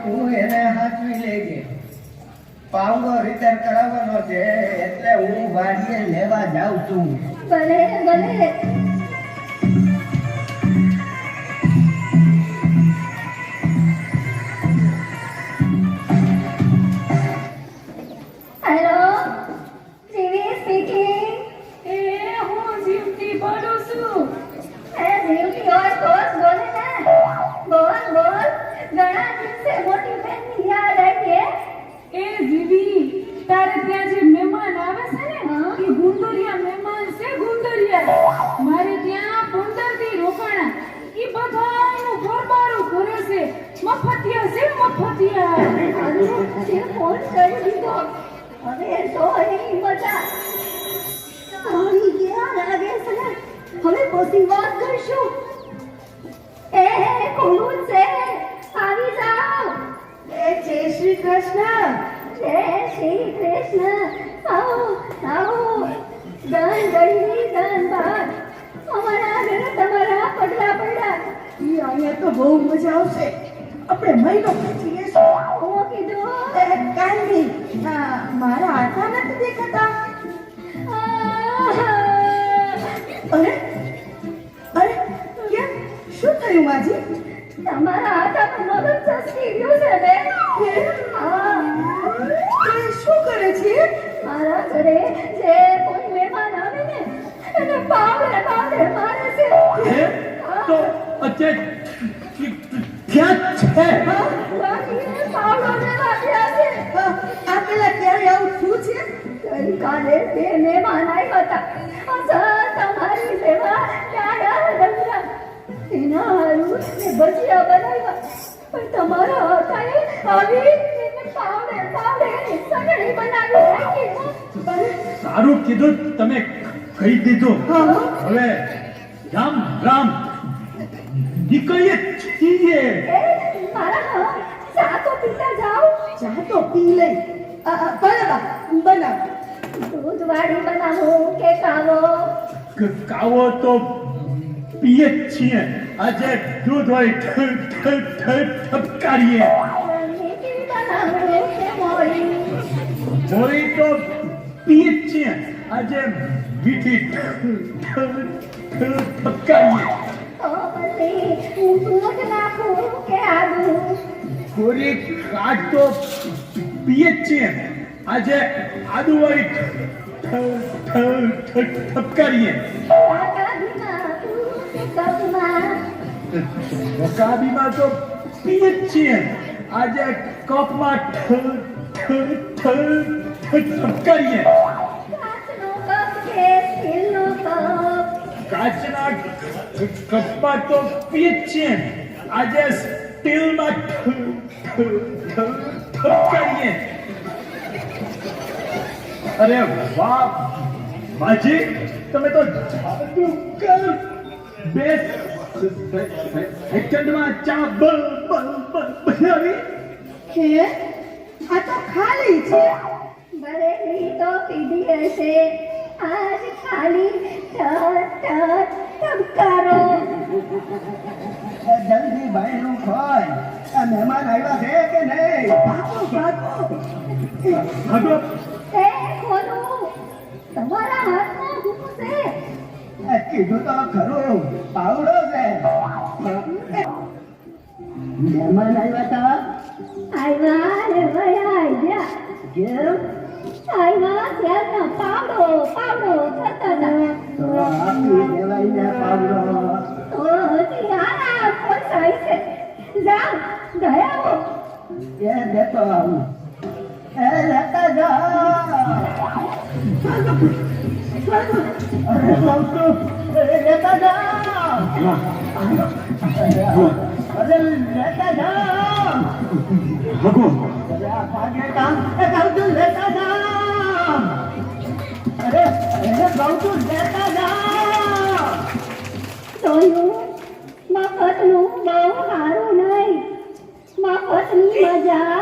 તું એને હાચવી લેજે. પાવડો રિપેર કરાવવાનો છે એટલે હું વાડીએ લેવા જાઉં છું. ભલે ભલે. હેલો, જીવી સ્પીકિંગ. હું જીવતી બોલું છું. જીવતી હોય તો જ બોલે ને. બોલ બોલ. ઘણા દિવસે મોટી બહેનની યાદ આવી. જીવી, તારે ત્યાં જે મહેમાન આવે છે ને એ ગુંદરિયા મહેમાન છે. ગુંદરિયા મારે ત્યાં 15 દી રોકાણા. એ બધાયનું ઘરબારું કરે છે. મફતિયા છે મફતિયા. અરે તે ફોન કરી દીધો. હવે તો એની મજા આવી ગયા લાગે છે ને. હવે પછી વાત કરશું. કોણ છે? આવી જાઓ. જય શ્રી કૃષ્ણ. જય શ્રી કૃષ્ણ. આવો આવો. ધન ગઈ ધન ભાગ. અમારા ઘરે તમારા પગલા પડ્યા. અહીંયા તો બહુ મજા આવશે. આપણે મહિનો પછી લેશું. હું કીધું કાંદી મારા હાથા નથી દેખાતા. અરે અરે કેમ શું થયું માજી? તમારા હાથાનું મગજ ચસકી ગયું છે ને. શું કરે છે? મારા ઘરે જે કોઈ મહેમાન આવે ને એને પાવડે પાવડે મારે છે. તો અત્યારે ક્યાં છે? બાકી પાવડો લેવા ગયા છે. આ પેલા ક્યારે આવું થયું છે? ગઈકાલે 2 મહેમાન આવ્યા હતા. તમારી સેવા ક્યાં રહ્યા? એના હારું મેં ભજીયા બનાવ્યા. પણ તમારા હાથાએ આવી એને પાવડે પાવડે એની સગડી બનાવી નાખી. સારું કીધું તમે કહી દીધું. હવે રામ રામ નીકળીએ છીએ. મારા ચા તો પીતા જાઓ. ચા તો પી લઈ. બરાબર બનાવ. દૂધવાળી બનાવો કે કાવો? કાવો તો પીએ જ છીએ. આજે દૂધ હોય ઠપકારીએ. મીઠી બનાવો કે મોળી? મોરી તો પીએ જ છીએ. આજે મીઠી ઠપકારીએ. તો પછી હું દૂધ નાખું કે આદુ? કોરી કાચ તો પીએ જ છીએ. આજે આદુ વાળી ઠપકારીએ. રકાબીમાં તો પીએ જ છીએ. આજે કપમાં ઠપકારીએ. કાચના કપમાં તો પીએ જ છીએ. આજે સ્ટીલમાં ઠપકારીએ. અરે વાહ માજી, તમે તો બે સેકન્ડમાં ચા બનાવી. આ તો ખાલી છે. બરેલી તો પીધી હશે. આજ ખાલી ટપકારો. જલ્દી ભાઈનું ખોય. આ મહેમાન આવ્યા છે કે નહીં? ભાગો ભાગો. ભાગો. ખોલું. તમારા હાથમાં શું છે? કીધું તો ખરું, પાવડો છે. મહેમાન આવ્યા હતા. આવ્યા ને વયા ગયા. કેમ? આવ્યા ત્યારનો પાવડો પાવડો થતા હતા. તો આપી દેવાય ને પાવડો. તો હજી આના પોસાય છે. જાઓ ગયા. એ દેતો આવું. એ લેતા જાઓ. અરે બાપુ, એ લેતા જાઓ. અરે લેતા જાઓ. ભાગો. અરે આ ભાગે કામ એ બાપુ લેતા જાઓ. અરે બાપુ લેતા જાઓ. મફતનું બહુ સારું નહીં. મફતની મજા